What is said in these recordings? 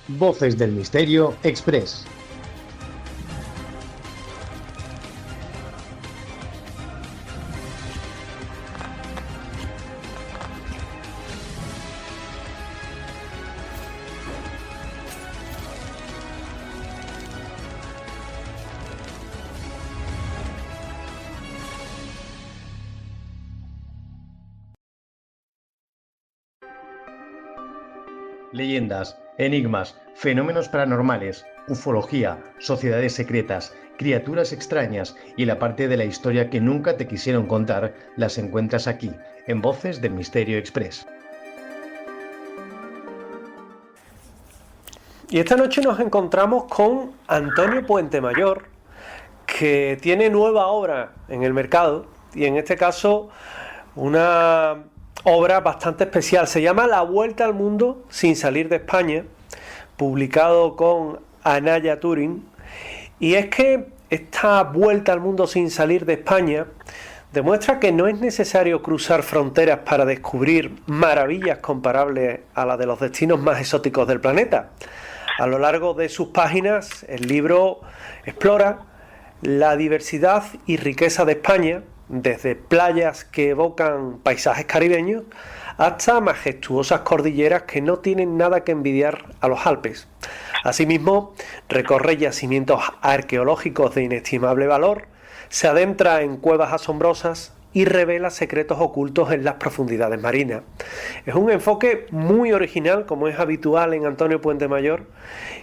Voces del Misterio Express. Leyendas, enigmas, fenómenos paranormales, ufología, sociedades secretas, criaturas extrañas y la parte de la historia que nunca te quisieron contar las encuentras aquí, en Voces del Misterio Express. Y esta noche nos encontramos con Antonio Puentemayor, que tiene nueva obra en el mercado, y en este caso una obra bastante especial. Se llama La Vuelta al Mundo sin salir de España, publicado con Anaya Turing. Y es que esta vuelta al mundo sin salir de España demuestra que no es necesario cruzar fronteras para descubrir maravillas comparables a las de los destinos más exóticos del planeta. A lo largo de sus páginas, el libro explora la diversidad y riqueza de España, desde playas que evocan paisajes caribeños hasta majestuosas cordilleras que no tienen nada que envidiar a los Alpes. Asimismo, recorre yacimientos arqueológicos de inestimable valor, se adentra en cuevas asombrosas y revela secretos ocultos en las profundidades marinas. Es un enfoque muy original, como es habitual en Antonio Puentemayor,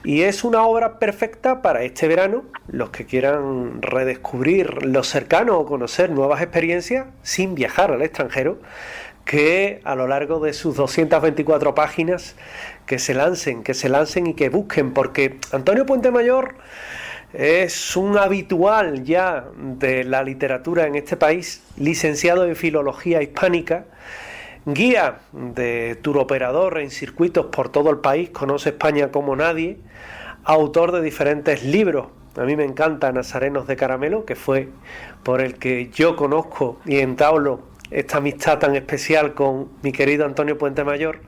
y es una obra perfecta para este verano, los que quieran redescubrir lo cercano o conocer nuevas experiencias sin viajar al extranjero, que a lo largo de sus 224 páginas que se lancen y que busquen, porque Antonio Puentemayor es un habitual ya de la literatura en este país, licenciado en Filología Hispánica, guía de turoperador en circuitos por todo el país, conoce España como nadie, autor de diferentes libros. A mí me encanta Nazarenos de Caramelo, que fue por el que yo conozco y entablo esta amistad tan especial con mi querido Antonio Puentemayor,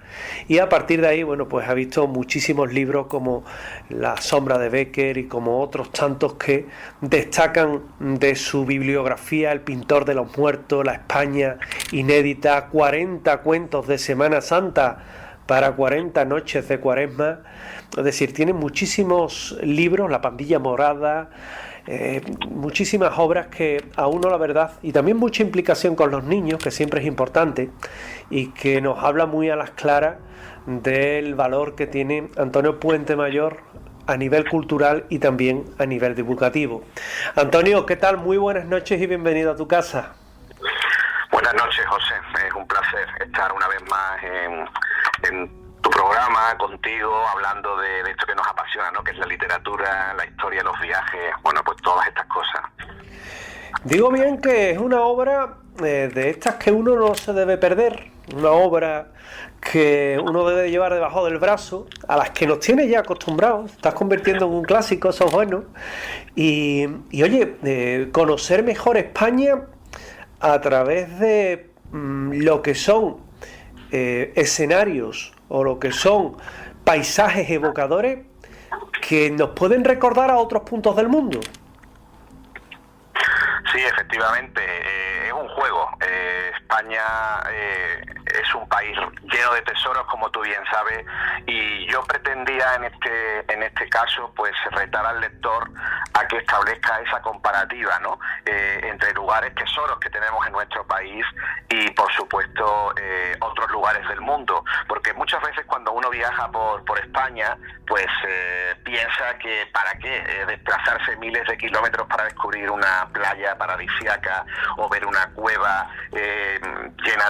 y a partir de ahí, bueno, pues ha visto muchísimos libros como La sombra de Becker y como otros tantos que destacan de su bibliografía: El pintor de los muertos, La España inédita, 40 cuentos de Semana Santa para 40 noches de Cuaresma. Es decir, tiene muchísimos libros, La pandilla morada, muchísimas obras que a uno, la verdad, y también mucha implicación con los niños, que siempre es importante, y que nos habla muy a las claras del valor que tiene Antonio Puentemayor a nivel cultural y también a nivel divulgativo. Antonio, ¿qué tal? Muy buenas noches y bienvenido a tu casa. Buenas noches, José. Es un placer estar una vez más en tu programa, contigo, hablando de esto que nos apasiona, ¿no? Que es la literatura, la historia, los viajes, bueno, pues todas estas cosas. Digo bien que es una obra de estas que uno no se debe perder, una obra que uno debe llevar debajo del brazo, a las que nos tienes ya acostumbrados, estás convirtiendo en un clásico, eso es bueno, y oye, conocer mejor España a través de lo que son escenarios o lo que son paisajes evocadores que nos pueden recordar a otros puntos del mundo. Sí, efectivamente, es un juego. España es un país lleno de tesoros, como tú bien sabes, y yo pretendía en este caso pues retar al lector a que establezca esa comparativa, ¿no? Entre lugares, tesoros que tenemos en nuestro país y, por supuesto, otros lugares del mundo, porque muchas veces cuando uno viaja por España, pues piensa que para qué desplazarse miles de kilómetros para descubrir una playa paradisíaca o ver una cueva llena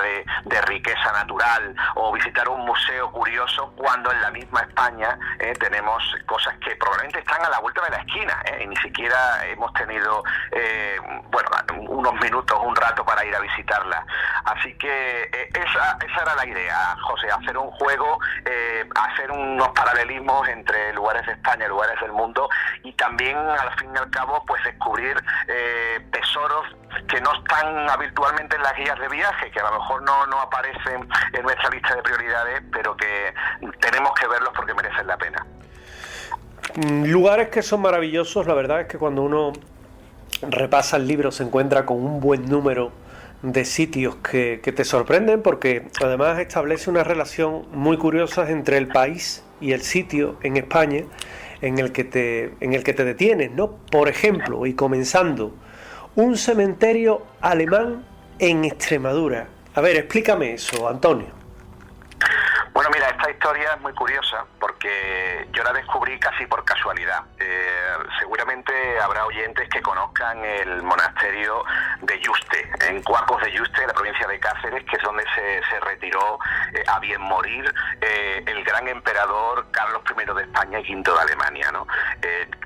de riqueza natural o visitar un museo curioso, cuando en la misma España tenemos cosas que probablemente están a la vuelta de la esquina, y ni siquiera hemos tenido unos minutos, un rato para ir a visitarla. Así que esa era la idea, José, hacer un juego, hacer unos paralelismos entre lugares de España y lugares del mundo, y también al fin y al cabo pues descubrir tesoros que no están habitualmente en las guías de viaje, que a lo mejor no aparecen en nuestra lista de prioridades, pero que tenemos que verlos porque merecen la pena. Lugares que son maravillosos. La verdad es que cuando uno repasa el libro se encuentra con un buen número de sitios que te sorprenden, porque además establece una relación muy curiosa entre el país y el sitio en España en el que te detienes, ¿no? Por ejemplo, y comenzando, un cementerio alemán en Extremadura. A ver, explícame eso, Antonio. Bueno, mira, esta historia es muy curiosa porque yo la descubrí casi por casualidad. Seguramente habrá oyentes que conozcan el monasterio de Yuste, en Cuacos de Yuste, en la provincia de Cáceres, que es donde se retiró a bien morir el gran emperador Carlos I de España y V de Alemania, ¿no?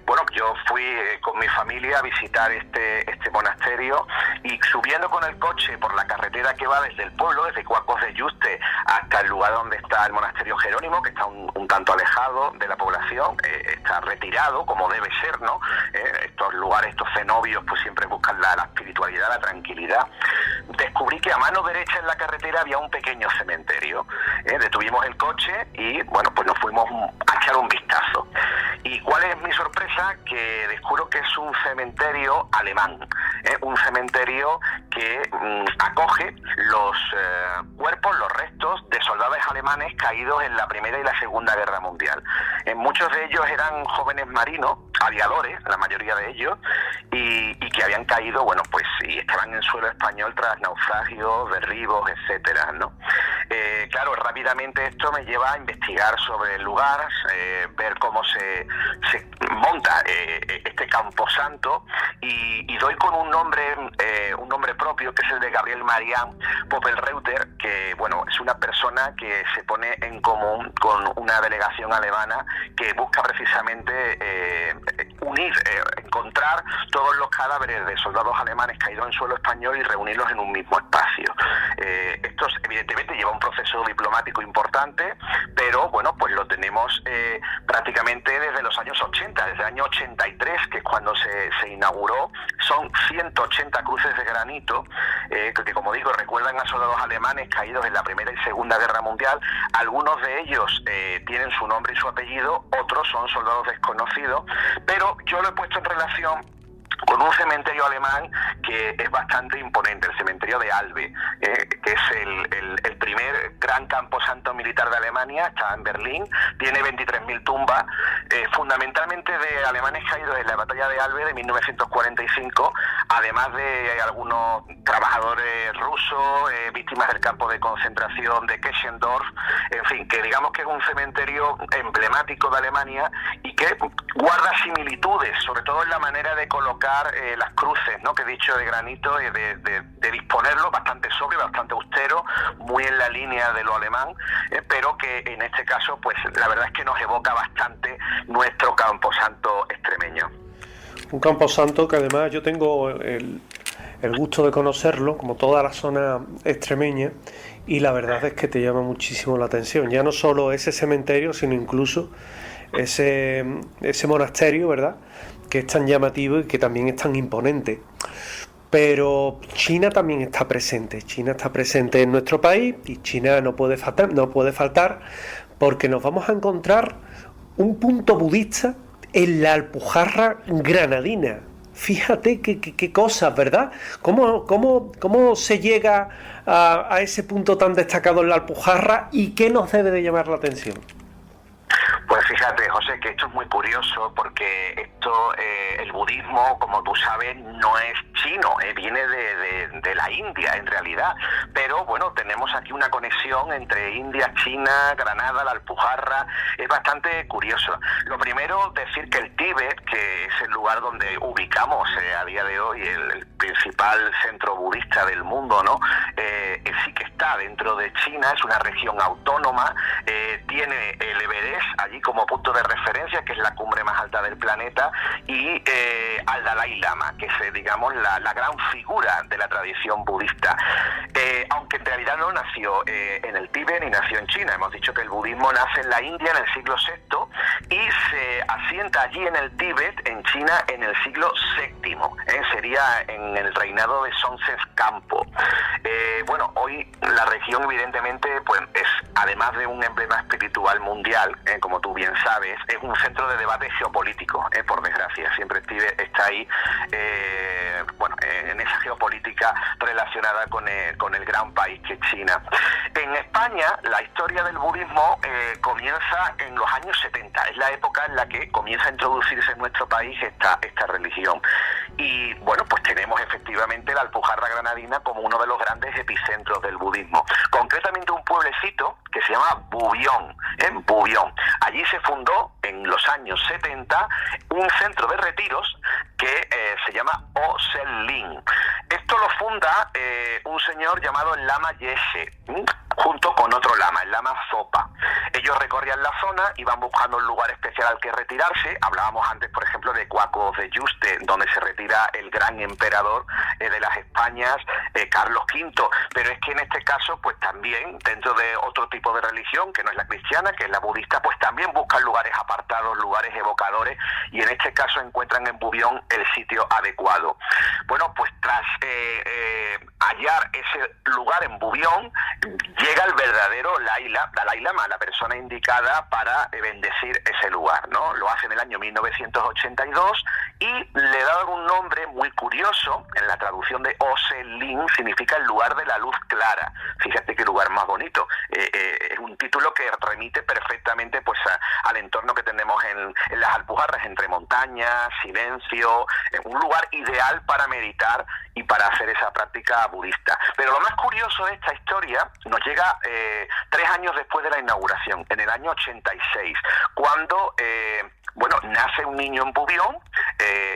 Bueno, yo fui con mi familia a visitar este monasterio, y subiendo con el coche por la carretera que va desde el pueblo, desde Cuacos de Yuste hasta el lugar donde está el monasterio Jerónimo, que está un tanto alejado de la población, está retirado como debe ser, ¿no? Estos lugares, estos cenobios, pues siempre buscan la espiritualidad, la tranquilidad. Descubrí que a mano derecha en la carretera había un pequeño cementerio. Detuvimos el coche y, bueno, pues nos fuimos a echar un vistazo. ¿Y cuál es mi sorpresa? Que descubro que es un cementerio alemán, un cementerio que acoge los cuerpos, los restos de soldados alemanes caídos en la Primera y la Segunda Guerra Mundial. Muchos de ellos eran jóvenes marinos, aviadores, la mayoría de ellos, y que habían caído, bueno, pues, y estaban en suelo español tras naufragios, derribos, etcétera, ¿no? Claro, rápidamente esto me lleva a investigar sobre el lugar, ver cómo se monta este camposanto, y doy con un nombre propio, que es el de Gabriel Marian Popelreuter, que, bueno, es una persona que se pone en común con una delegación alemana que busca precisamente encontrar todos los cadáveres de soldados alemanes caídos en suelo español y reunirlos en un mismo espacio. Esto evidentemente lleva un proceso diplomático importante, pero bueno, pues lo tenemos prácticamente desde los años 80, desde el año 83, que es cuando se inauguró. Son 180 cruces de granito que, como digo, recuerdan a soldados alemanes caídos en la Primera y Segunda Guerra Mundial. Algunos de ellos tienen su nombre y su apellido, otros son soldados desconocidos, pero yo lo he puesto en relación con un cementerio alemán que es bastante imponente, el cementerio de Albe, que es el primer gran camposanto militar de Alemania, está en Berlín, tiene 23.000 tumbas, fundamentalmente de alemanes caídos en la batalla de Albe de 1945, además de algunos trabajadores rusos, víctimas del campo de concentración de Kessendorf, en fin, que digamos que es un cementerio emblemático de Alemania y que guarda similitudes, sobre todo en la manera de colocar las cruces, ¿no?, que he dicho, de granito, de disponerlo bastante sobrio, bastante austero, muy en la línea de lo alemán, pero que en este caso, pues la verdad es que nos evoca bastante nuestro camposanto extremeño. Un camposanto que además yo tengo el gusto de conocerlo, como toda la zona extremeña, y la verdad es que te llama muchísimo la atención, ya no solo ese cementerio, sino incluso ese monasterio, ¿verdad?, que es tan llamativo y que también es tan imponente. Pero China también está presente. China está presente en nuestro país y China no puede faltar, porque nos vamos a encontrar un punto budista en la Alpujarra granadina. Fíjate qué cosas, ¿verdad? ¿Cómo se llega a ese punto tan destacado en la Alpujarra y qué nos debe de llamar la atención? Pues fíjate, José, que esto es muy curioso porque el budismo, como tú sabes, no es chino, viene de la India en realidad, pero bueno, tenemos aquí una conexión entre India, China, Granada, la Alpujarra, es bastante curioso. Lo primero, decir que el Tíbet, que es el lugar donde ubicamos a día de hoy el principal centro budista del mundo, ¿no? Sí que está dentro de China, es una región autónoma, tiene el Everest allí como punto de referencia, que es la cumbre más alta del planeta, y al Dalai Lama, que es, digamos, la gran figura de la tradición budista. Aunque en realidad no nació en el Tíbet ni nació en China. Hemos dicho que el budismo nace en la India en el siglo VI y se asienta allí en el Tíbet, en China, en el siglo VII. Sería en el reinado de Songtse Gampo. Bueno, hoy la región evidentemente pues es, además de un emblema espiritual mundial, como tú tú bien sabes, es un centro de debate geopolítico, por desgracia. Siempre está ahí, en esa geopolítica relacionada con el gran país que es China. En España, la historia del budismo comienza en los años 70. Es la época en la que comienza a introducirse en nuestro país esta religión. Y bueno, pues tenemos efectivamente la Alpujarra Granadina como uno de los grandes epicentros del budismo. Concretamente un pueblecito que se llama Bubión, en Bubión. Allí se fundó en los años 70 un centro de retiros que se llama Oselin. Esto lo funda un señor llamado el Lama Yeshe, junto con otro lama, el Lama Zopa. Ellos recorrían la zona, iban buscando un lugar especial al que retirarse. Hablábamos antes, por ejemplo, de Cuacos de Yuste, donde se retira el gran emperador de las Españas, Carlos V. Pero es que en este caso, pues también, dentro de otro tipo de religión, que no es la cristiana, que es la budista, pues también buscan lugares apartados, lugares evocadores, y en este caso encuentran en Bubión el sitio adecuado. Bueno, pues tras hallar ese lugar en Bubión, llega el verdadero Dalai Lama, la persona indicada para bendecir ese lugar, ¿no? Lo hace en el año 1982 y le da un nombre muy curioso. En la traducción de Oselin significa el lugar de la luz clara. Fíjate qué lugar más bonito. Es un título que remite perfectamente pues al entorno que tenemos en las Alpujarras, entre montañas, silencio, un lugar ideal para meditar y para hacer esa práctica budista. Pero lo más curioso de esta historia nos llega 3 años después de la inauguración, en el año 86, cuando nace un niño en Bubión,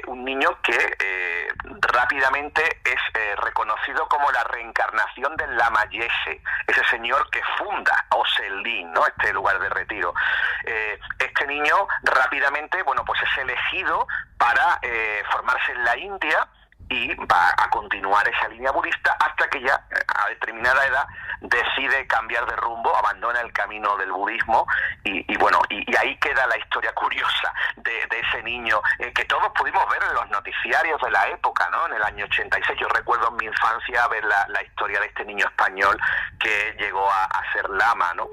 un niño que rápidamente es reconocido como la reencarnación del Lama Yeshe, ese señor que funda Oselin, ¿no? Este lugar de retiro. Este niño rápidamente, pues es elegido para formarse en la India y va a continuar esa línea budista hasta que ya a determinada edad decide cambiar de rumbo, abandona el camino del budismo y ahí queda la historia curiosa de ese niño que todos pudimos ver en los noticiarios de la época, ¿no? En el año 86 yo recuerdo en mi infancia ver la historia de este niño español que llegó a ser lama, ¿no?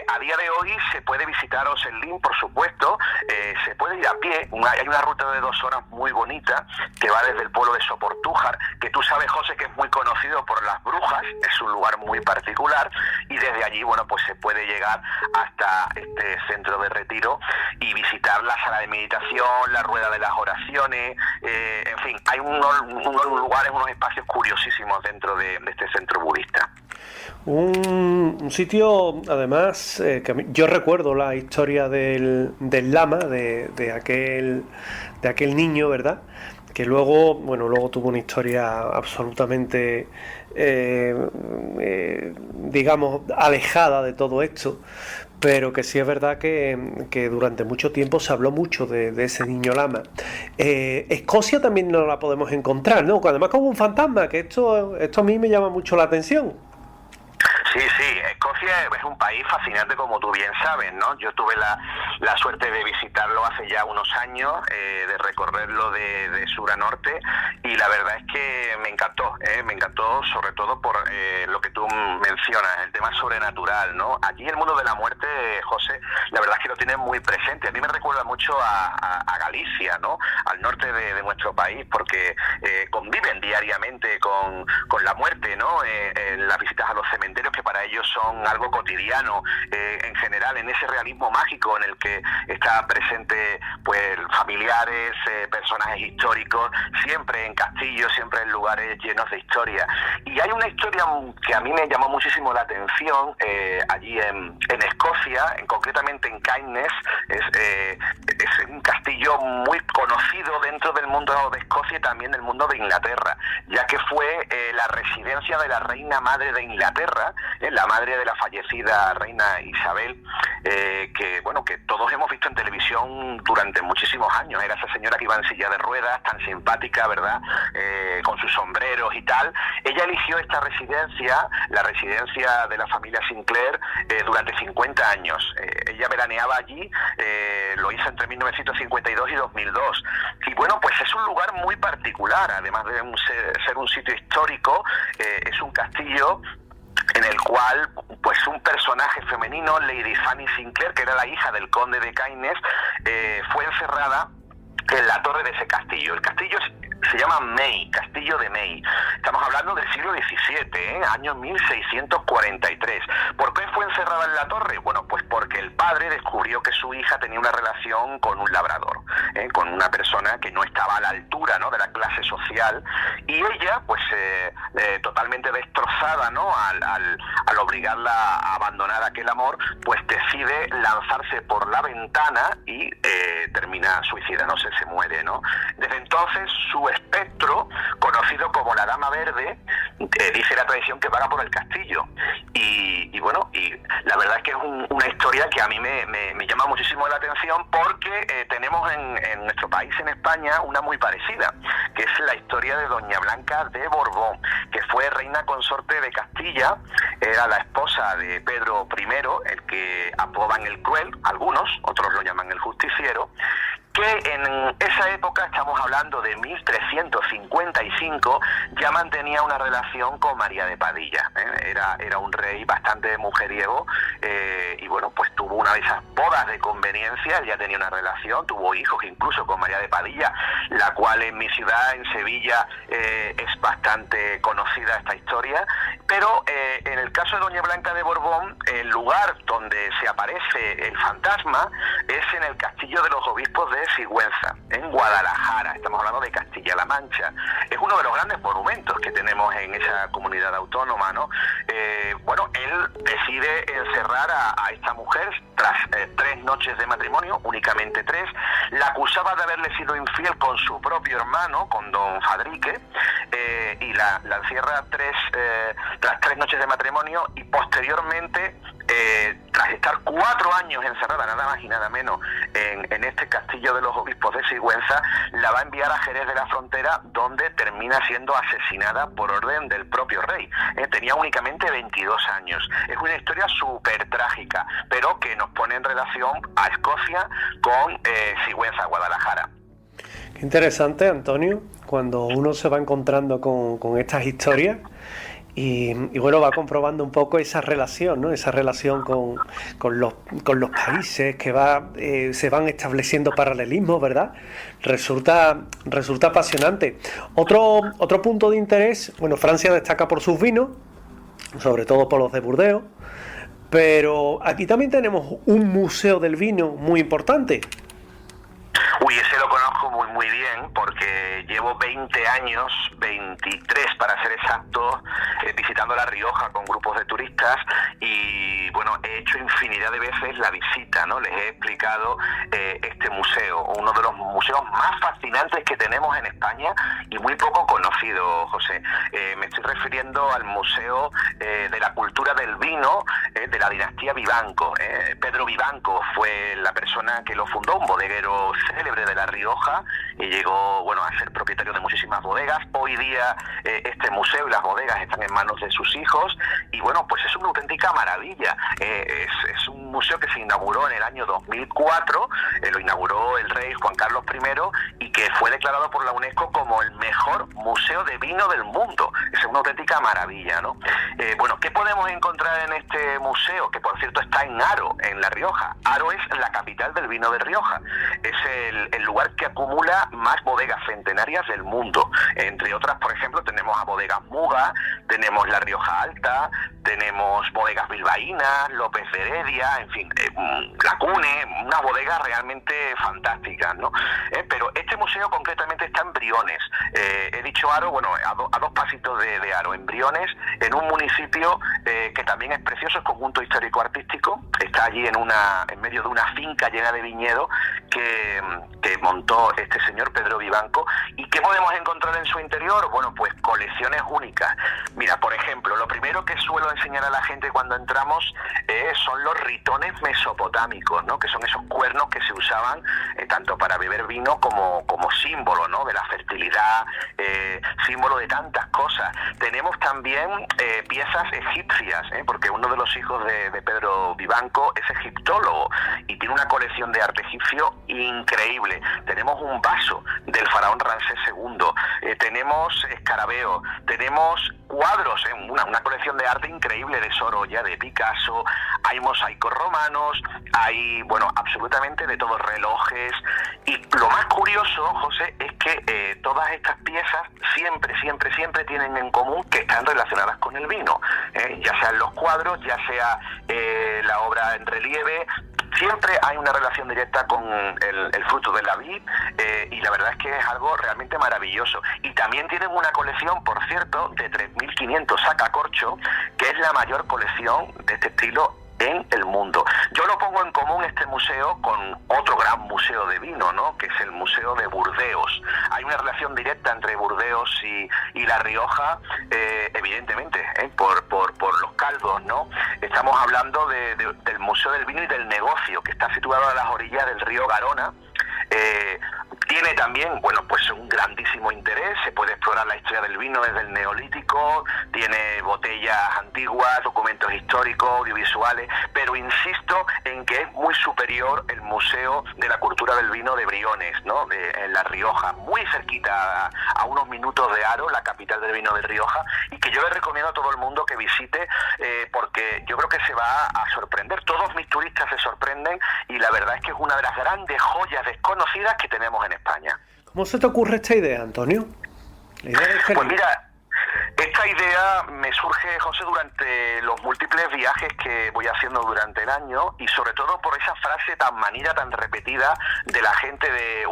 A día de hoy se puede visitar Oselin, por supuesto, se puede ir a pie, hay una ruta de 2 horas muy bonita que va desde el pueblo de Soportújar, que tú sabes, José, que es muy conocido por las brujas, es un lugar muy particular, y desde allí, pues se puede llegar hasta este centro de retiro y visitar la sala de meditación, la rueda de las oraciones, en fin, hay unos lugares, unos espacios curiosísimos dentro de este centro budista. Un sitio, además, que yo recuerdo la historia del lama, de aquel niño, ¿verdad? Que luego tuvo una historia absolutamente, digamos, alejada de todo esto, pero que sí es verdad que durante mucho tiempo se habló mucho de ese niño lama. Escocia también no la podemos encontrar, ¿no? Además como un fantasma, que esto a mí me llama mucho la atención. Sí, Escocia es un país fascinante, como tú bien sabes, ¿no? Yo tuve la suerte de visitarlo hace ya unos años, de recorrerlo de sur a norte, y la verdad es que me encantó sobre todo por lo que tú mencionas, el tema sobrenatural, ¿no? Allí el mundo de la muerte, José, la verdad es que lo tienen muy presente. A mí me recuerda mucho a Galicia, ¿no? Al norte de nuestro país, porque conviven diariamente con la muerte, ¿no? En las visitas a los cementerios, que para ellos son algo cotidiano, en general, en ese realismo mágico en el que está presente pues familiares, personajes históricos, siempre en castillos, siempre en lugares llenos de historia. Y hay una historia que a mí me llamó muchísimo la atención allí en Escocia, concretamente en Caithness. Es un castillo muy conocido dentro del mundo de Escocia y también del mundo de Inglaterra, ya que fue la residencia de la reina madre de Inglaterra, la madre de la fallecida reina Isabel, que todos hemos visto en televisión durante muchísimos años. Era esa señora que iba en silla de ruedas, tan simpática, ¿verdad? Con sus sombreros y tal. Ella eligió esta residencia, la residencia de la familia Sinclair, durante 50 años. Ella veraneaba allí, lo hizo entre 1952 y 2002. Y pues es un lugar muy particular, además de ser un sitio histórico, es un castillo en el cual pues un personaje femenino, Lady Fanny Sinclair, que era la hija del conde de Caithness, fue encerrada en la torre de ese castillo. El castillo se llama May, Castillo de May. Estamos hablando del siglo XVII, año 1643. ¿Por qué fue encerrada en la torre? Bueno, pues porque el padre descubrió que su hija tenía una relación con un labrador, con una persona que no estaba a la altura, ¿no?, de la clase social, y ella, pues totalmente destrozada, ¿no?, al obligarla a abandonar aquel amor, pues decide lanzarse por la ventana y termina suicidándose, se muere, ¿no? Desde entonces su espectro, conocido como la Dama Verde, dice la tradición que vaga por el castillo. Y bueno, y la verdad es que es una historia que a mí me llama muchísimo la atención, porque tenemos en nuestro país, en España, una muy parecida, que es la historia de Doña Blanca de Borbón, que fue reina consorte de Castilla, era la esposa de Pedro I, el que apodan el Cruel, algunos, otros lo llaman el Justiciero, que en esa época, estamos hablando de 1355, ya mantenía una relación con María de Padilla. Era un rey bastante mujeriego, y bueno, pues tuvo una de esas bodas de conveniencia, él ya tenía una relación, tuvo hijos incluso con María de Padilla, la cual en mi ciudad, en Sevilla, es bastante conocida esta historia, pero en el caso de Doña Blanca de Borbón, el lugar donde se aparece el fantasma es en el Castillo de los Obispos de Sigüenza, en Guadalajara. Estamos hablando de Castilla-La Mancha. Es uno de los grandes monumentos que tenemos en esa comunidad autónoma, ¿no? Bueno, él decide encerrar a esta mujer tras 3 noches de matrimonio, únicamente 3. La acusaba de haberle sido infiel con su propio hermano, con don Fadrique, y la encierra tras 3 noches de matrimonio, y posteriormente, tras estar 4 años encerrada, nada más y nada menos, en este Castillo de los Obispos de Sigüenza, la va a enviar a Jerez de la Frontera, donde termina siendo asesinada por orden del propio rey. Tenía únicamente 22 años. Es una historia súper trágica, pero que nos pone en relación a Escocia con Sigüenza, Guadalajara. Qué interesante, Antonio, cuando uno se va encontrando con estas historias. Y bueno, va comprobando un poco esa relación, ¿no? Esa relación con los países que se van estableciendo paralelismos, ¿verdad? Resulta apasionante. Otro punto de interés, bueno, Francia destaca por sus vinos, sobre todo por los de Burdeos, pero aquí también tenemos un museo del vino muy importante. Uy, ese lo conozco muy bien, porque llevo 20 años, 23 para ser exacto, visitando La Rioja con grupos de turistas, y bueno, he hecho infinidad de veces la visita, ¿no? Les he explicado este museo, uno de los museos más fascinantes que tenemos en España y muy poco conocido, José. Me estoy refiriendo al Museo de la Cultura del Vino de la dinastía Vivanco. Pedro Vivanco fue la persona que lo fundó, un bodeguero célebre de La Rioja, y llegó, bueno, a ser propietario de muchísimas bodegas. Hoy día este museo y las bodegas están en manos de sus hijos, y bueno, pues es una auténtica maravilla. Es un museo que se inauguró en el año 2004, lo inauguró el rey Juan Carlos I, y que fue declarado por la UNESCO como el mejor museo de vino del mundo. Es una auténtica maravilla, ¿no? Bueno, ¿qué podemos encontrar en este museo? Que por cierto está en Haro, en La Rioja. Haro es la capital del vino de Rioja. Es el lugar que acumula más bodegas centenarias del mundo. Entre otras, por ejemplo, tenemos a Bodegas Muga, tenemos La Rioja Alta, tenemos Bodegas Bilbaínas, López de Heredia, en fin, La Cune, unas bodegas realmente fantásticas, ¿no? Pero este museo concretamente está en Briones. He dicho Haro, bueno, a 2 pasitos de Haro, en Briones, en un municipio que también es precioso, es conjunto histórico-artístico. Está allí en medio de una finca llena de viñedo que montó este señor Pedro Vivanco. ¿Y qué podemos encontrar en su interior? Bueno, pues colecciones únicas. Mira, por ejemplo, lo primero que suelo enseñar a la gente cuando entramos son los ritones mesopotámicos, ¿no? Que son esos esos cuernos que se usaban tanto para beber vino como símbolo, ¿no?, de la fertilidad, símbolo de tantas cosas. Tenemos también piezas egipcias, porque uno de los hijos de Pedro Vivanco es egiptólogo y tiene una colección de arte egipcio increíble. Tenemos un vaso del faraón Ramsés II, tenemos escarabeos, tenemos cuadros, una colección de arte increíble de Sorolla, de Picasso, hay mosaicos romanos, hay, absolutamente de todos, relojes. Y lo más curioso, José, es que todas estas piezas siempre tienen en común que están relacionadas con el vino, ya sean los cuadros, ya sea la obra en relieve. Siempre hay una relación directa con el fruto de la vid, y la verdad es que es algo realmente maravilloso. Y también tienen una colección, por cierto, de 3.500 sacacorcho, que es la mayor colección de este estilo en el mundo. Yo lo pongo en común este museo con otro gran museo de vino, ¿no?, que es el Museo de Burdeos. Hay una relación directa entre Burdeos y La Rioja, evidentemente, por los caldos, ¿no? Estamos hablando del Museo del Vino y del Negocio, que está situado a las orillas del río Garona. Tiene también, pues un grandísimo interés, se puede explorar la historia del vino desde el Neolítico, tiene botellas antiguas, documentos históricos, audiovisuales, pero insisto en que es muy superior el Museo de la Cultura del Vino de Briones, ¿no?, en La Rioja, muy cerquita, a unos minutos de Haro, la capital del vino de Rioja, y que yo le recomiendo a todo el mundo que visite, porque yo creo que se va a sorprender. Todos mis turistas se sorprenden y la verdad es que es una de las grandes joyas desconocidas que tenemos en España. ¿Cómo se te ocurre esta idea, Antonio? Pues mira, esta idea me surge, José, durante los múltiples viajes que voy haciendo durante el año, y sobre todo por esa frase tan manida, tan repetida de la gente de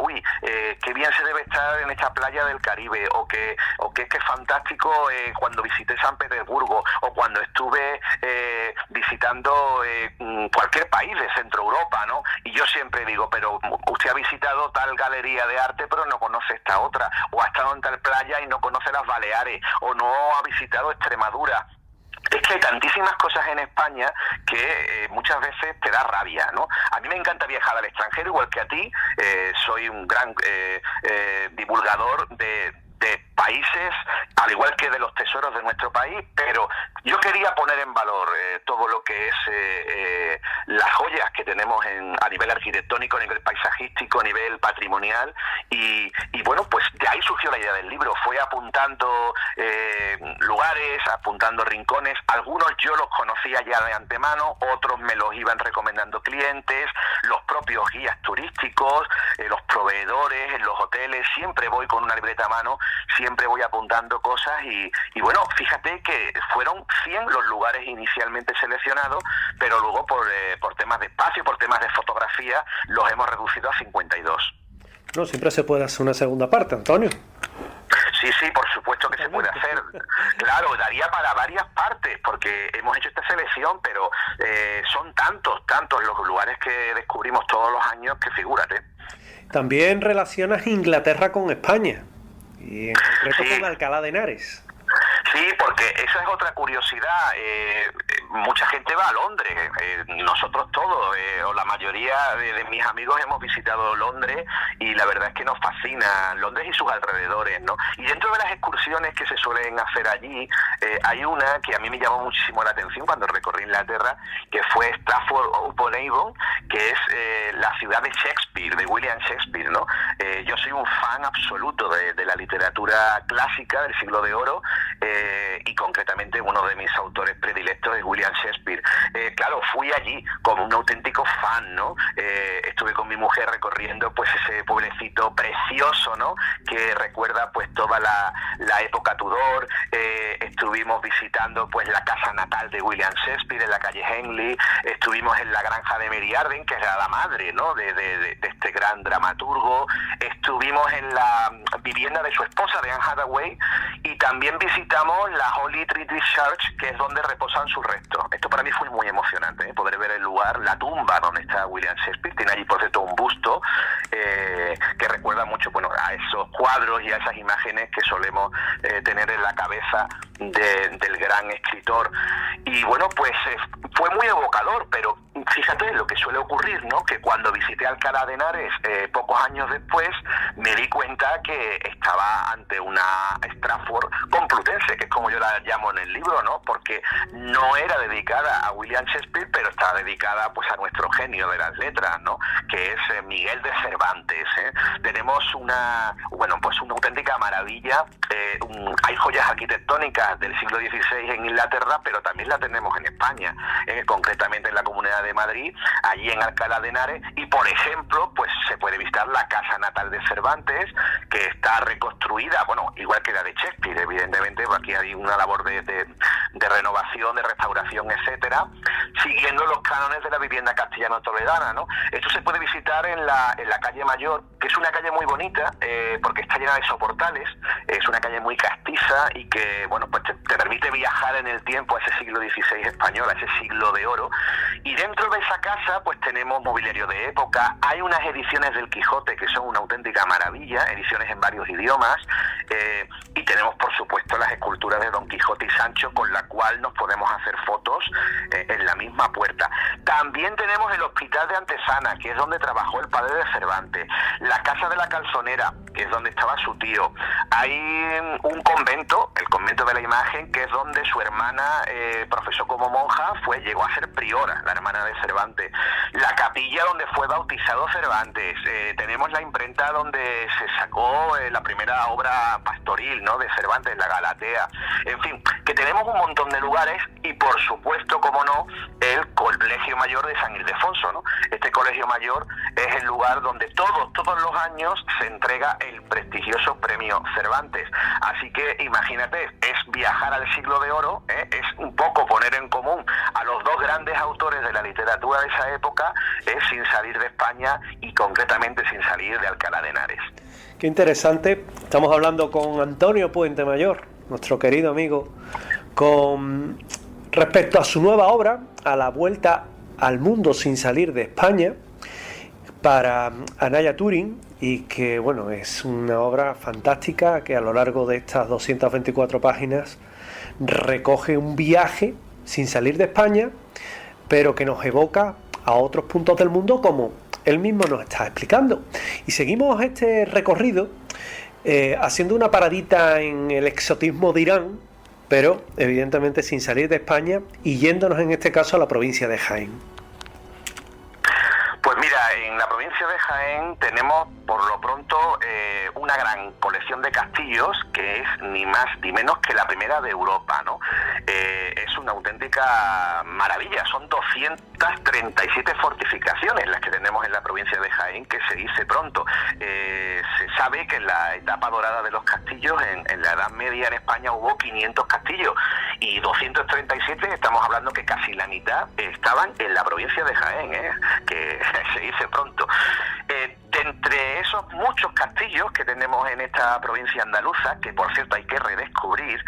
qué bien se debe estar en esta playa del Caribe, o que es que es fantástico cuando visité San Petersburgo, o cuando estuve visitando cualquier país de Centro Europa, ¿no? Y yo siempre digo, pero usted ha visitado tal galería de arte pero no conoce esta otra, o ha estado en tal playa y no conoce las Baleares, o no ha visitado Extremadura. Es que hay tantísimas cosas en España que muchas veces te da rabia, ¿no? A mí me encanta viajar al extranjero, igual que a ti. Soy un gran divulgador de países, al igual que de los tesoros de nuestro país, pero yo quería poner en valor todo lo que es las joyas que tenemos a nivel arquitectónico, a nivel paisajístico, a nivel patrimonial, y pues de ahí surgió la idea del libro. Fue apuntando lugares, apuntando rincones. Algunos yo los conocía ya de antemano, otros me los iban recomendando clientes, los propios guías turísticos, los proveedores en los hoteles. Siempre voy con una libreta a mano, siempre voy apuntando cosas, y fíjate que fueron 100 los lugares inicialmente seleccionados, pero luego por temas de espacio, por temas de fotografía, los hemos reducido a 52. No, siempre se puede hacer una segunda parte, Antonio. Sí, por supuesto que se puede hacer. Claro, daría para varias partes, porque hemos hecho esta selección, pero son tantos los lugares que descubrimos todos los años que figúrate. También relacionas Inglaterra con España, y en concreto con Alcalá de Henares. Sí, porque esa es otra curiosidad. Mucha gente va a Londres, nosotros todos, o la mayoría de mis amigos hemos visitado Londres, y la verdad es que nos fascina Londres y sus alrededores, ¿no? Y dentro de las excursiones que se suelen hacer allí, hay una que a mí me llamó muchísimo la atención cuando recorrí Inglaterra, que fue Stratford-upon-Avon, que es la ciudad de Shakespeare, de William Shakespeare, ¿no? Yo soy un fan absoluto de la literatura clásica del siglo de oro, y concretamente uno de mis autores predilectos es William Shakespeare. Claro, fui allí como un auténtico fan, ¿no? Estuve con mi mujer recorriendo pues ese pueblecito precioso, ¿no?, que recuerda pues toda la época Tudor. Estuvimos visitando pues la casa natal de William Shakespeare en la calle Henley. Estuvimos en la granja de Mary Arden, que era la madre, ¿no?, de este gran dramaturgo. Estuvimos en la vivienda de su esposa, de Anne Hathaway, y también visitamos la Holy Trinity Church, que es donde reposan sus restos. Esto para mí fue muy emocionante, poder ver el lugar, la tumba donde está William Shakespeare. Tiene allí, por cierto, un busto que recuerda mucho, a esos cuadros y a esas imágenes que solemos tener en la cabeza del gran escritor. Y fue muy evocador, pero fíjate lo que suele ocurrir, ¿no? Que cuando visité Alcalá de Henares pocos años después, me di cuenta que estaba ante una Stratford complutense, que es como yo la llamo en el libro, ¿no? Porque no era dedicada a William Shakespeare, pero está dedicada pues a nuestro genio de las letras, ¿no? Que es Miguel de Cervantes. Tenemos una auténtica maravilla. Hay joyas arquitectónicas del siglo XVI en Inglaterra, pero también la tenemos en España, concretamente en la Comunidad de Madrid, allí en Alcalá de Henares, y por ejemplo, pues se puede visitar la casa natal de Cervantes, que está reconstruida, bueno, igual que la de Shakespeare, evidentemente, aquí hay una labor de renovación, de restauración, etcétera, siguiendo los cánones de la vivienda castellano-toledana, ¿no? Esto se puede visitar en la calle Mayor, que es una calle muy bonita, porque está llena de soportales, es una calle muy castiza y que, bueno, pues te permite viajar en el tiempo a ese siglo XVI español, a ese siglo de oro. Y dentro de esa casa, pues tenemos mobiliario de época, hay unas ediciones del Quijote que son una auténtica maravilla, ediciones en varios idiomas, y tenemos, por supuesto, las esculturas de Don Quijote y Sancho, con la cual nos podemos hacer fotos en la misma puerta. También tenemos el Hospital de Antesana, que es donde trabajó el padre de Cervantes, la Casa de la Calzonera, que es donde estaba su tío. Hay un convento, el convento de la Imagen, que es donde su hermana profesó como monja, llegó a ser priora, la hermana de Cervantes. La capilla donde fue bautizado Cervantes. Tenemos la imprenta donde se sacó la primera obra pastoril, ¿no?, de Cervantes, la Galatea. En fin, que tenemos un montón de lugares y, por supuesto, como no, el Colegio Mayor de San Ildefonso, ¿no? Este Colegio Mayor es el lugar donde todos los años se entrega el prestigioso premio Cervantes. Así que imagínate, es viajar al siglo de oro, es un poco poner en común a los dos grandes autores de la literatura de esa época, sin salir de España y concretamente sin salir de Alcalá de Henares. Qué interesante. Estamos hablando con Antonio Puente Mayor, nuestro querido amigo, con respecto a su nueva obra, A la vuelta al mundo sin salir de España, para Anaya Turing, y que, bueno, es una obra fantástica que a lo largo de estas 224 páginas recoge un viaje sin salir de España, pero que nos evoca a otros puntos del mundo, como él mismo nos está explicando. Y seguimos este recorrido haciendo una paradita en el exotismo de Irán, pero evidentemente sin salir de España, y yéndonos en este caso a la provincia de Jaén. Pues mira, en la provincia de Jaén tenemos por lo pronto una gran colección de castillos, que es ni más ni menos que la primera de Europa, ¿no? Es una auténtica maravilla, son 237 fortificaciones las que tenemos en la provincia de Jaén, que se dice pronto. Se sabe que en la etapa dorada de los castillos, en la Edad Media en España hubo 500 castillos, y 237, estamos hablando que casi la mitad estaban en la provincia de Jaén, que se dice pronto. De entre esos muchos castillos que tenemos en esta provincia andaluza, que por cierto hay que redescubrir,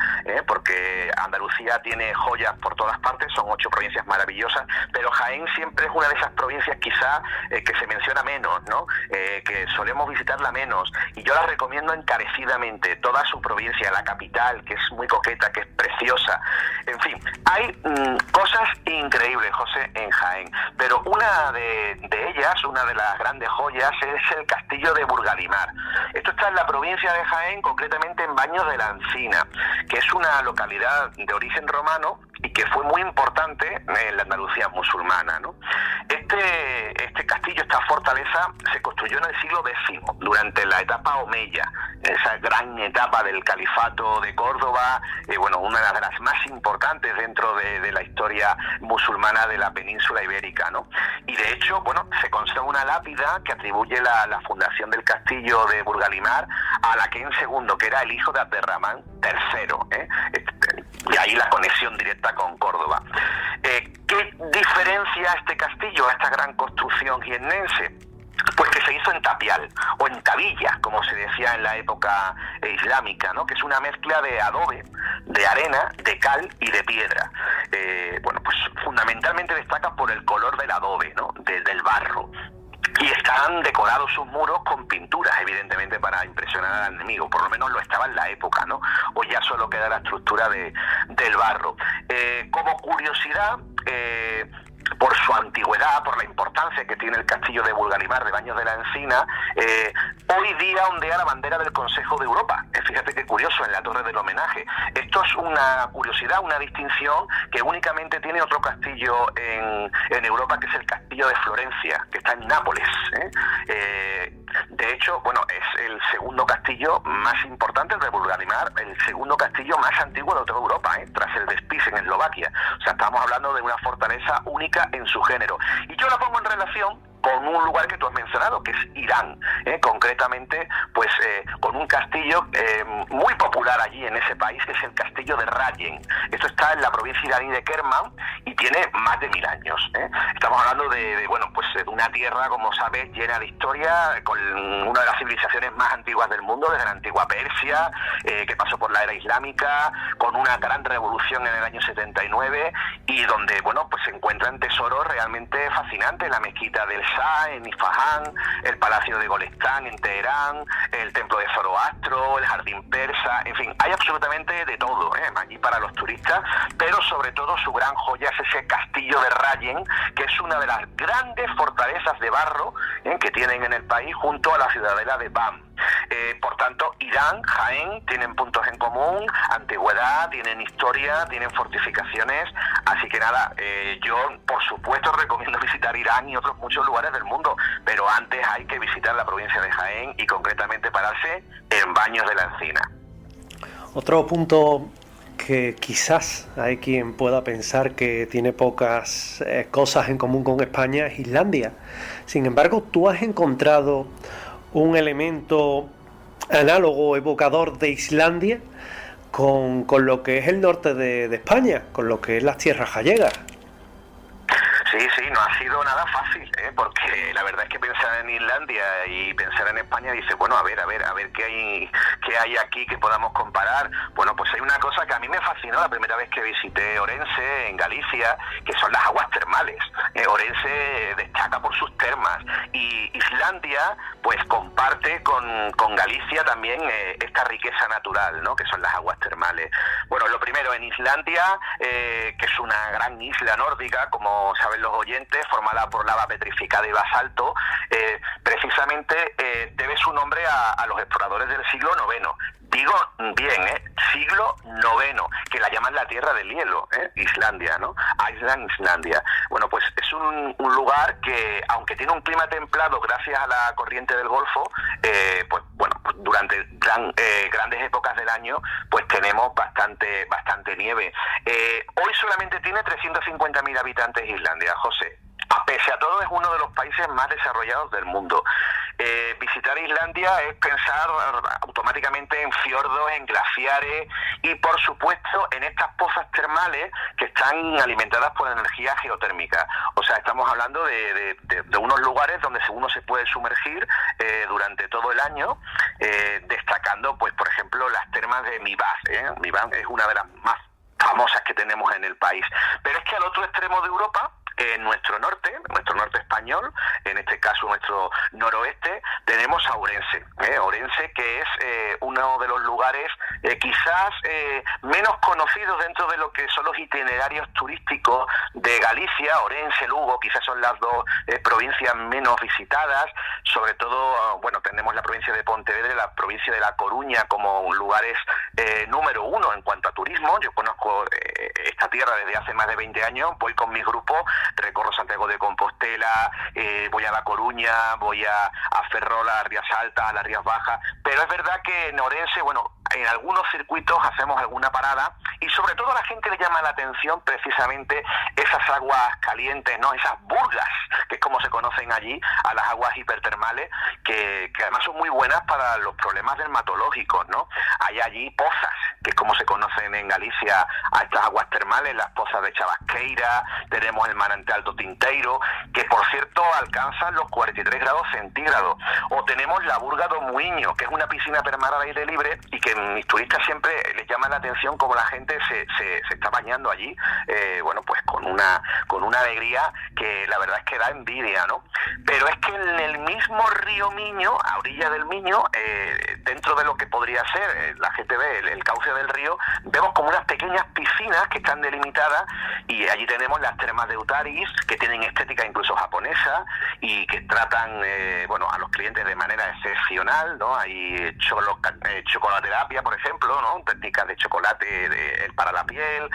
porque Andalucía tiene joyas por todas partes, son 8 provincias maravillosas, pero Jaén siempre es una de esas provincias quizá que se menciona menos, ¿no? Que solemos visitarla menos, y yo la recomiendo encarecidamente, toda su provincia, la capital, que es muy coqueta, que es preciosa. En fin, hay cosas increíbles, José, en Jaén, pero una de ellas, una de las grandes joyas, es el castillo de Burgalimar. Esto está en la provincia de Jaén, concretamente en Baños de la Encina, que es una localidad de origen romano y que fue muy importante en la Andalucía musulmana, ¿no? Este castillo, esta fortaleza, se construyó en el siglo X, durante la etapa omeya, esa gran etapa del califato de Córdoba, una de las más importantes dentro de la historia musulmana de la península ibérica, ¿no? Y de hecho, bueno, se conserva una lápida que atribuye la fundación del castillo de Burgalimar a Alaquén II, que era el hijo de Abderramán III, y ahí la conexión directa con Córdoba. ¿Qué diferencia este castillo a esta gran construcción jiennense? Pues que se hizo en tapial, o en tabilla, como se decía en la época islámica, ¿no? Que es una mezcla de adobe, de arena, de cal y de piedra. Pues fundamentalmente destaca por el color del adobe, ¿no? Del barro. Y están decorados sus muros con pinturas, evidentemente, para impresionar al enemigo. Por lo menos lo estaba en la época, ¿no? O ya solo queda la estructura del barro. Como curiosidad, por su antigüedad, por la importancia que tiene el castillo de Burgalimar de Baños de la Encina, hoy día ondea la bandera del Consejo de Europa. Fíjate qué curioso, en la torre del homenaje. Esto es una curiosidad, una distinción que únicamente tiene otro castillo en Europa, que es el castillo de Florencia, que está en Nápoles. De hecho, bueno, es el segundo castillo más importante de Burgalimar, el segundo castillo más antiguo de toda Europa, tras el de Spiš en Eslovaquia. O sea, estamos hablando de una fortaleza única en su género. Y yo la pongo en relación con un lugar que tú has mencionado, que es Irán, concretamente pues con un castillo muy popular allí en ese país, que es el castillo de Rayen. Esto está en la provincia iraní de Kerman y tiene más de 1000 años. Estamos hablando de una tierra, como sabes, llena de historia, con una de las civilizaciones más antiguas del mundo, desde la antigua Persia, que pasó por la era islámica, con una gran revolución en el año 79, y donde, bueno, pues se encuentran tesoros realmente fascinantes: la mezquita del Shah en Isfahán, el palacio de Golestán en Teherán, el templo de Zoroastro, el jardín persa, en fin, hay absolutamente de todo allí para los turistas, pero sobre todo su gran joya es ese castillo de Rayen, que es una de las grandes fortalezas de barro que tienen en el país, junto a la ciudadela de Van. Por tanto, Irán, Jaén, tienen puntos en común, antigüedad, tienen historia, tienen fortificaciones, así que nada, yo por supuesto recomiendo visitar Irán y otros muchos lugares del mundo, pero antes hay que visitar la provincia de Jaén y concretamente pararse en Baños de la Encina. Otro punto que quizás hay quien pueda pensar que tiene pocas cosas en común con España es Islandia. Sin embargo, tú has encontrado un elemento análogo, evocador de Islandia con lo que es el norte de España, con lo que es las tierras gallegas. Sí, no ha sido nada fácil, porque la verdad es que pensar en Islandia y pensar en España, dice, bueno, a ver qué hay aquí que podamos comparar. Bueno, pues hay una cosa que a mí me fascinó la primera vez que visité Orense, en Galicia, que son las aguas termales. Orense destaca por sus termas, y Islandia pues comparte con Galicia también esta riqueza natural, ¿no?, que son las aguas termales. Bueno, lo primero, en Islandia, que es una gran isla nórdica, como saben los oyentes, formada por lava petrificada y basalto, precisamente debe su nombre a los exploradores del siglo IX. Digo bien, siglo IX, que la llaman la tierra del hielo, Islandia, ¿no? Islandia. Bueno, pues es un lugar que, aunque tiene un clima templado gracias a la corriente del Golfo, pues durante grandes épocas del año, pues tenemos bastante nieve. Hoy solamente tiene 350.000 habitantes Islandia, José. Pese a todo, es uno de los países más desarrollados del mundo. Visitar Islandia es pensar automáticamente en fiordos, en glaciares y, por supuesto, en estas pozas termales que están alimentadas por energía geotérmica. O sea, estamos hablando de unos lugares donde uno se puede sumergir durante todo el año, destacando, pues, por ejemplo, las termas de Mivás. Mivás es una de las más famosas que tenemos en el país. Pero es que al otro extremo de Europa, en nuestro norte español, en este caso nuestro noroeste, tenemos a Orense. Orense, que es uno de los lugares quizás menos conocidos dentro de lo que son los itinerarios turísticos de Galicia. Orense, Lugo, quizás son las dos provincias menos visitadas. Sobre todo, bueno, tenemos la provincia de Pontevedra y la provincia de La Coruña como lugares número uno en cuanto a turismo. Yo conozco esta tierra desde hace más de 20 años, voy con mis grupos, recorro Santiago de Compostela, voy a La Coruña, voy a Ferrol, a las Rías Altas, a las Rías Bajas, pero es verdad que en Orense, bueno, en algunos circuitos hacemos alguna parada, y sobre todo a la gente le llama la atención precisamente esas aguas calientes, ¿no?, esas burgas, que es como se conocen allí, a las aguas hipertermales, que además son muy buenas para los problemas dermatológicos, ¿no? Hay allí pozas, que es como se conocen en Galicia a estas aguas termales, las pozas de Chabasqueira, tenemos el manantial do Tinteiro, que por cierto alcanzan los 43 grados centígrados, o tenemos la Burga do Muiño, que es una piscina termal al aire libre, y que mis turistas siempre les llama la atención cómo la gente se está bañando allí, bueno, pues con una alegría que la verdad es que da envidia, ¿no? Pero es que en el mismo río Miño, a orilla del Miño, dentro de lo que podría ser la GTB, el cauce del río, vemos como unas pequeñas piscinas que están delimitadas Y allí tenemos las termas de Utaris, que tienen estética incluso japonesa y que tratan a los clientes de manera excepcional, ¿no? Hay chocolaterapia, por ejemplo, ¿no? Técnicas de chocolate para la piel,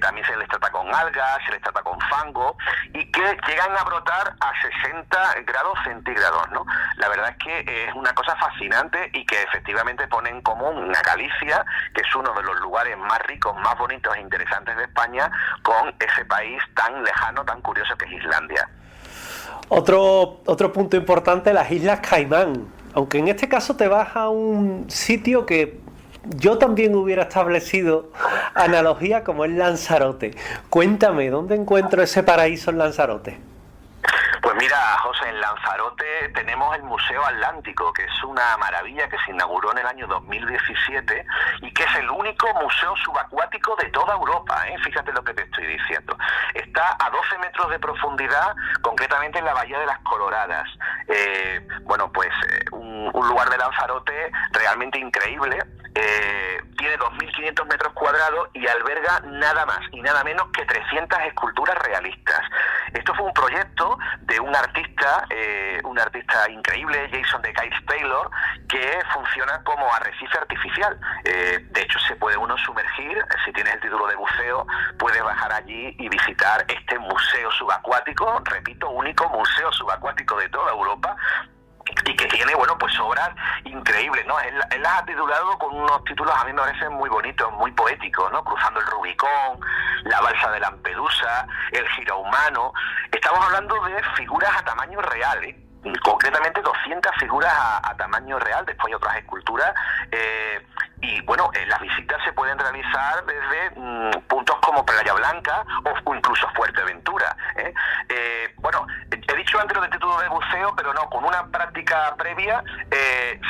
también se les trata con algas, se les trata con fango, y que llegan a brotar a 60 grados centígrados, ¿no? La verdad es que es una cosa fascinante y que efectivamente pone en común una Galicia, que es uno de los lugares más ricos, más bonitos e interesantes de España, con ese país tan lejano, tan curioso que es Islandia. Otro punto importante, las Islas Caimán. Aunque en este caso te vas a un sitio que yo también hubiera establecido analogía, como es Lanzarote. Cuéntame, ¿dónde encuentro ese paraíso en Lanzarote? Pues mira, José, en Lanzarote tenemos el Museo Atlántico, que es una maravilla que se inauguró en el año 2017 y que es el único museo subacuático de toda Europa, ¿eh? Fíjate lo que te estoy diciendo. Está a 12 metros de profundidad, concretamente en la Bahía de las Coloradas. Un lugar de Lanzarote realmente increíble. Tiene 2.500 metros cuadrados y alberga nada más y nada menos que 300 esculturas realistas. Esto fue un proyecto de un artista increíble, Jason de Kais Taylor, que funciona como arrecife artificial. De hecho, se puede uno sumergir, si tienes el título de buceo, puedes bajar allí y visitar este museo subacuático, repito, único museo subacuático de toda Europa, y que tiene, obras increíbles, ¿no? Él las ha titulado con unos títulos a mí me parecen muy bonitos, muy poéticos, ¿no? Cruzando el Rubicón, la balsa de Lampedusa, el girahumano. Estamos hablando de figuras a tamaño real, ¿eh? Concretamente 200 figuras a tamaño real. Después hay otras esculturas las visitas se pueden realizar desde puntos como Playa Blanca o incluso Fuerteventura, ¿eh? He dicho antes lo del título de buceo, pero no, con una práctica previa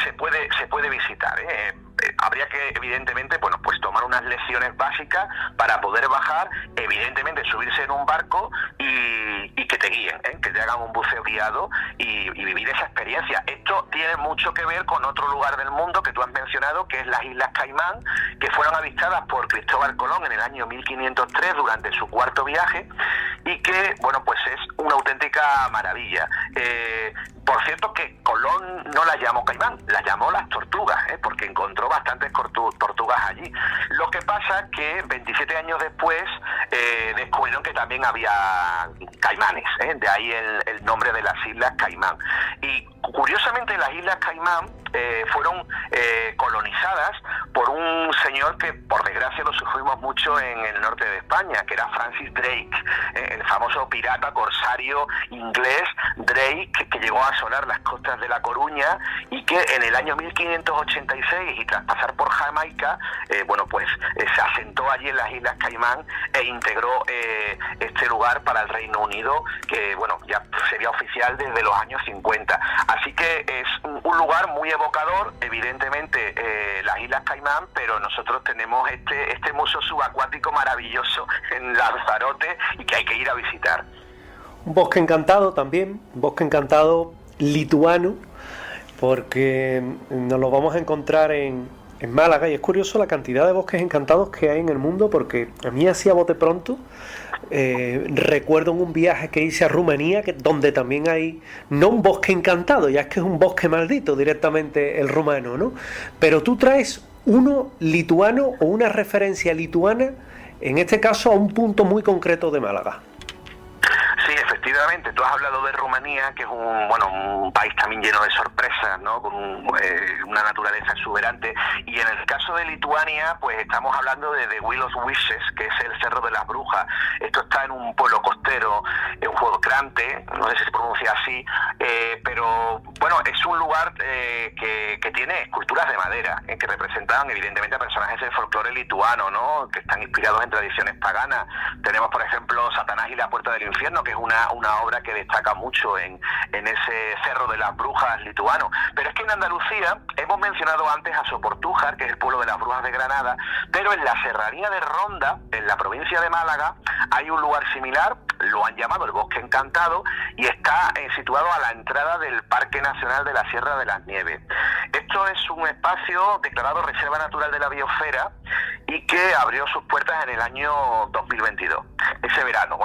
se puede visitar, ¿eh? Habría que, evidentemente, pues tomar unas lecciones básicas para poder bajar, evidentemente subirse en un barco y que te guíen, ¿eh? Que te hagan un buceo guiado y vivir esa experiencia. Esto tiene mucho que ver con otro lugar del mundo que tú has mencionado, que es las Islas Caimán, que fueron avistadas por Cristóbal Colón en el año 1503 durante su cuarto viaje y que, es una auténtica maravilla. Por cierto que Colón no las llamó Caimán, las llamó las tortugas, porque encontró bastantes tortugas allí. Lo que pasa es que 27 años después descubrieron que también había caimanes, de ahí el nombre de las Islas Caimán. Y curiosamente las Islas Caimán fueron colonizadas por un señor que por desgracia lo sufrimos mucho en el norte de España, que era Francis Drake, el famoso pirata corsario inglés Drake, que llegó a asolar las costas de La Coruña y que en el año 1586 y tras pasar por Jamaica se asentó allí en las Islas Caimán e integró este lugar para el Reino Unido, que ya sería oficial desde los años 50. Así que es un lugar muy evocador, evidentemente las Islas Caimán, pero nosotros tenemos este museo subacuático maravilloso en Lanzarote y que hay que ir a visitar. Un bosque encantado también, un bosque encantado lituano, porque nos lo vamos a encontrar en Málaga, y es curioso la cantidad de bosques encantados que hay en el mundo, porque a mí así a bote pronto recuerdo un viaje que hice a Rumanía, donde también hay, no un bosque encantado, ya es que es un bosque maldito directamente el rumano, ¿no? Pero tú traes uno lituano o una referencia lituana, en este caso a un punto muy concreto de Málaga. Sí, efectivamente, tú has hablado de Rumanía, que es un país también lleno de sorpresas, ¿no? Con una naturaleza exuberante, y en el caso de Lituania, pues estamos hablando de The Wheel of Wishes, que es el Cerro de las Brujas. Esto está en un pueblo costero, en Huodkrante, no sé si se pronuncia así, pero es un lugar que tiene esculturas de madera, que representan evidentemente a personajes del folclore lituano, ¿no? Que están inspirados en tradiciones paganas. Tenemos, por ejemplo, Satanás y la Puerta del Infierno, que es una obra que destaca mucho en ese Cerro de las Brujas lituano. Pero es que en Andalucía hemos mencionado antes a Soportújar, que es el pueblo de las Brujas de Granada, pero en la serranía de Ronda, en la provincia de Málaga, hay un lugar similar, lo han llamado el Bosque Encantado, y está situado a la entrada del Parque Nacional de la Sierra de las Nieves. Esto es un espacio declarado Reserva Natural de la Biosfera y que abrió sus puertas en el año 2022. Ese verano,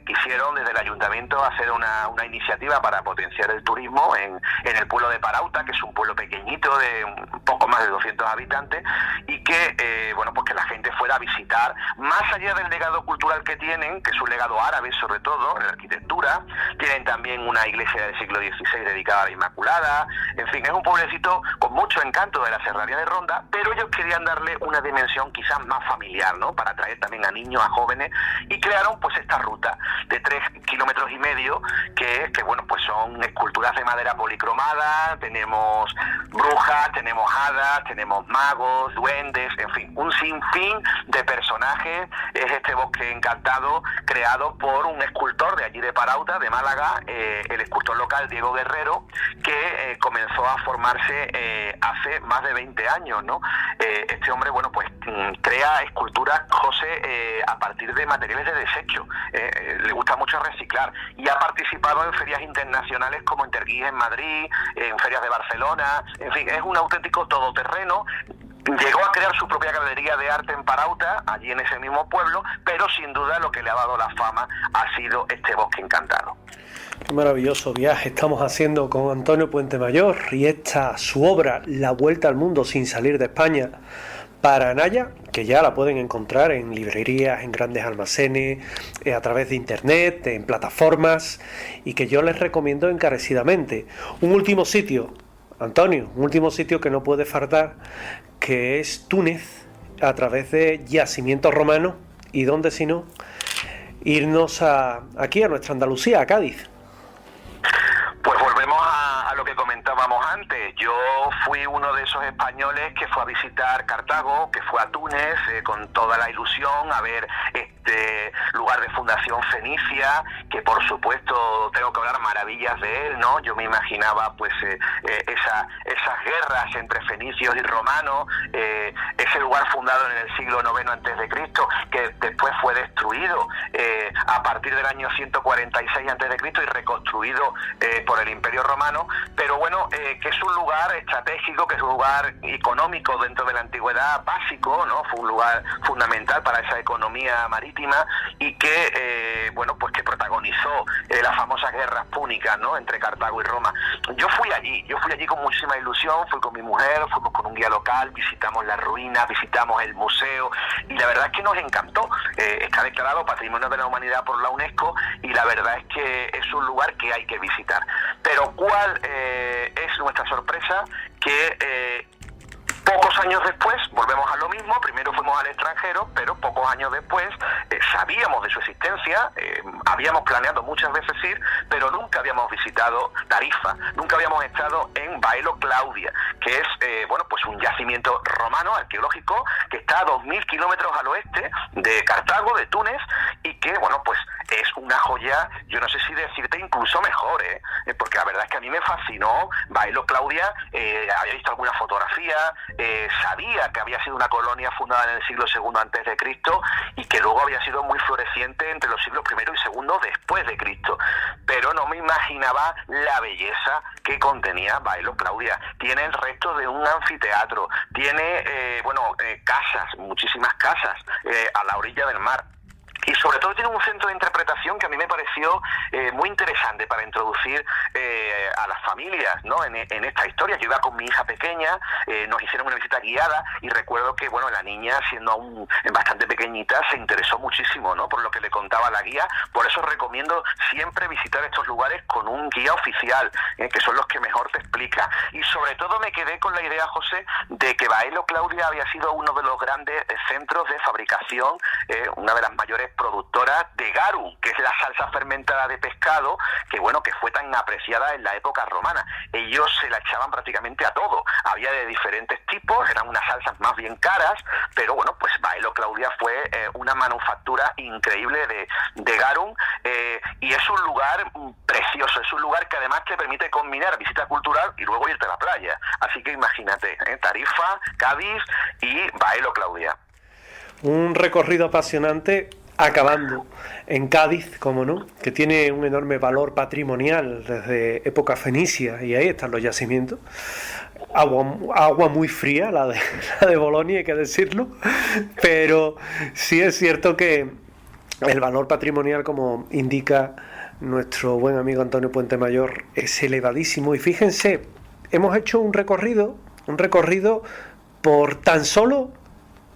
quisieron desde el ayuntamiento hacer una iniciativa para potenciar el turismo en el pueblo de Parauta, que es un pueblo pequeñito de un poco más de 200 habitantes, y que pues que la gente fuera a visitar, más allá del legado cultural que tienen, que es un legado árabe sobre todo, en la arquitectura. Tienen también una iglesia del siglo XVI dedicada a la Inmaculada. En fin, es un pueblecito con mucho encanto de la Serranía de Ronda, pero ellos querían darle una dimensión quizás más familiar, ¿no? Para atraer también a niños, a jóvenes, y crearon pues esta ruta de 3,5 kilómetros que pues son esculturas de madera policromada. Tenemos brujas, tenemos hadas, tenemos magos, duendes, en fin, un sinfín de personajes. Es este bosque encantado creado por un escultor de allí de Parauta, de Málaga, el escultor local Diego Guerrero, que comenzó a formarse hace más de 20 años, ¿no? Este hombre, crea esculturas, José, a partir de materiales de desecho. Le gusta mucho reciclar y ha participado en ferias internacionales como Interguis en Madrid, en ferias de Barcelona. En fin, es un auténtico todoterreno. Llegó a crear su propia galería de arte en Parauta, allí en ese mismo pueblo, pero sin duda lo que le ha dado la fama ha sido este bosque encantado. Qué maravilloso viaje estamos haciendo con Antonio Puentemayor y su obra La Vuelta al Mundo sin salir de España para Anaya, que ya la pueden encontrar en librerías, en grandes almacenes, a través de internet, en plataformas, y que yo les recomiendo encarecidamente. Un último sitio, Antonio, un último sitio que no puede faltar, que es Túnez, a través de yacimientos romanos, y donde si no, irnos aquí a nuestra Andalucía, a Cádiz. Pues volvemos a lo que comentábamos antes. Yo fui uno de esos españoles que fue a visitar Cartago, que fue a Túnez, con toda la ilusión a ver este lugar de fundación fenicia, que por supuesto tengo que hablar maravillas de él, ¿no? Yo me imaginaba pues esas guerras entre fenicios y romanos, ese lugar fundado en el siglo IX a.C., que después fue destruido a partir del año 146 a.C. y reconstruido por el Imperio Romano, pero que es un lugar estratégico, que es un lugar económico dentro de la antigüedad, básico, ¿no? Fue un lugar fundamental para esa economía marítima y que pues que protagonizó las famosas guerras púnicas, ¿no? Entre Cartago y Roma. Yo fui allí con muchísima ilusión, fui con mi mujer, fuimos con un guía local, visitamos las ruinas, visitamos el museo, y la verdad es que nos encantó. Está declarado Patrimonio de la Humanidad por la UNESCO, y la verdad es que es un lugar que hay que visitar. Pero ¿cuál es nuestra sorpresa? Que pocos años después volvemos a lo mismo. Primero fuimos al extranjero, pero pocos años después sabíamos de su existencia, habíamos planeado muchas veces ir, pero nunca habíamos visitado Tarifa, nunca habíamos estado en Baelo Claudia, que es pues un yacimiento romano arqueológico que está a 2.000 kilómetros al oeste de Cartago, de Túnez, y que pues es una joya. Yo no sé si decirte incluso mejor, porque la verdad es que a mí me fascinó Baelo Claudia. Había visto alguna fotografía, sabía que había sido una colonia fundada en el siglo II a.C. y que luego había sido muy floreciente entre los siglos I y II después de Cristo, pero no me imaginaba la belleza que contenía Baelo Claudia. Tiene el resto de un anfiteatro, tiene casas, muchísimas casas a la orilla del mar. Y sobre todo tiene un centro de interpretación que a mí me pareció muy interesante para introducir a las familias, ¿no? en esta historia. Yo iba con mi hija pequeña, nos hicieron una visita guiada, y recuerdo que la niña, siendo aún bastante pequeñita, se interesó muchísimo, ¿no? Por lo que le contaba la guía. Por eso recomiendo siempre visitar estos lugares con un guía oficial, que son los que mejor te explica. Y sobre todo me quedé con la idea, José, de que Baelo Claudia había sido uno de los grandes centros de fabricación, una de las mayores productora de garum, que es la salsa fermentada de pescado, que fue tan apreciada en la época romana. Ellos se la echaban prácticamente a todo. Había de diferentes tipos, eran unas salsas más bien caras, pero pues Baelo Claudia fue una manufactura increíble de garum, y es un lugar precioso, es un lugar que además te permite combinar visita cultural y luego irte a la playa. Así que imagínate, Tarifa, Cádiz y Baelo Claudia. Un recorrido apasionante, acabando en Cádiz, como no, que tiene un enorme valor patrimonial desde época fenicia, y ahí están los yacimientos, agua muy fría, la de Bolonia, hay que decirlo, pero sí es cierto que el valor patrimonial, como indica nuestro buen amigo Antonio Puentemayor, es elevadísimo. Y fíjense, hemos hecho un recorrido por tan solo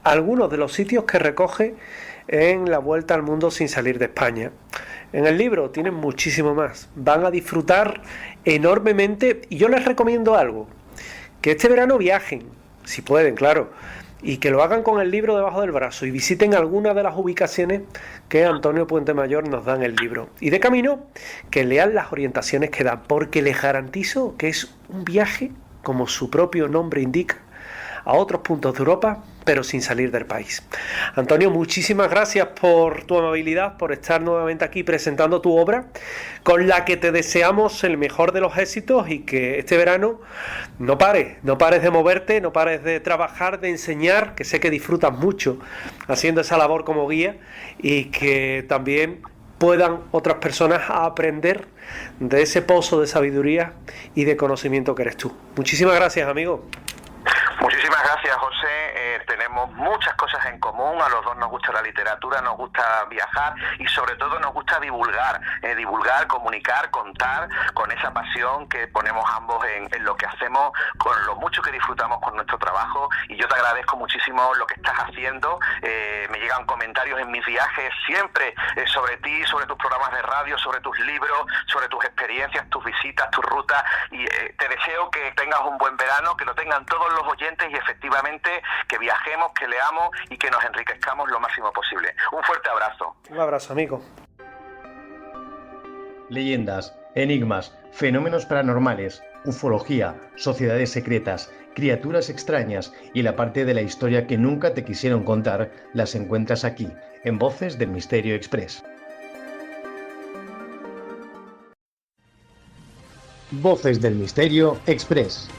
algunos de los sitios que recoge en la Vuelta al Mundo sin salir de España. En el libro tienen muchísimo más. Van a disfrutar enormemente y yo les recomiendo algo, que este verano viajen, si pueden, claro, y que lo hagan con el libro debajo del brazo y visiten algunas de las ubicaciones que Antonio Puentemayor nos da en el libro. Y de camino, que lean las orientaciones que dan, porque les garantizo que es un viaje, como su propio nombre indica, a otros puntos de Europa, pero sin salir del país. Antonio, muchísimas gracias por tu amabilidad, por estar nuevamente aquí presentando tu obra, con la que te deseamos el mejor de los éxitos y que este verano no pares de moverte, no pares de trabajar, de enseñar, que sé que disfrutas mucho haciendo esa labor como guía, y que también puedan otras personas aprender de ese pozo de sabiduría y de conocimiento que eres tú. Muchísimas gracias, amigo. Muchísimas gracias, José. Tenemos muchas cosas en común. A los dos nos gusta la literatura, nos gusta viajar y sobre todo nos gusta divulgar, comunicar, contar con esa pasión que ponemos ambos en lo que hacemos, con lo mucho que disfrutamos con nuestro trabajo. Y yo te agradezco muchísimo lo que estás haciendo. Me llegan comentarios en mis viajes siempre sobre ti, sobre tus programas de radio, sobre tus libros, sobre tus experiencias, tus visitas, tus rutas. Y te deseo que tengas un buen verano, que lo tengan todos los oyentes y efectivamente que viajemos, que leamos y que nos enriquezcamos lo máximo posible. Un fuerte abrazo. Un abrazo, amigo. Leyendas, enigmas, fenómenos paranormales, ufología, sociedades secretas, criaturas extrañas y la parte de la historia que nunca te quisieron contar las encuentras aquí, en Voces del Misterio Express. Voces del Misterio Express.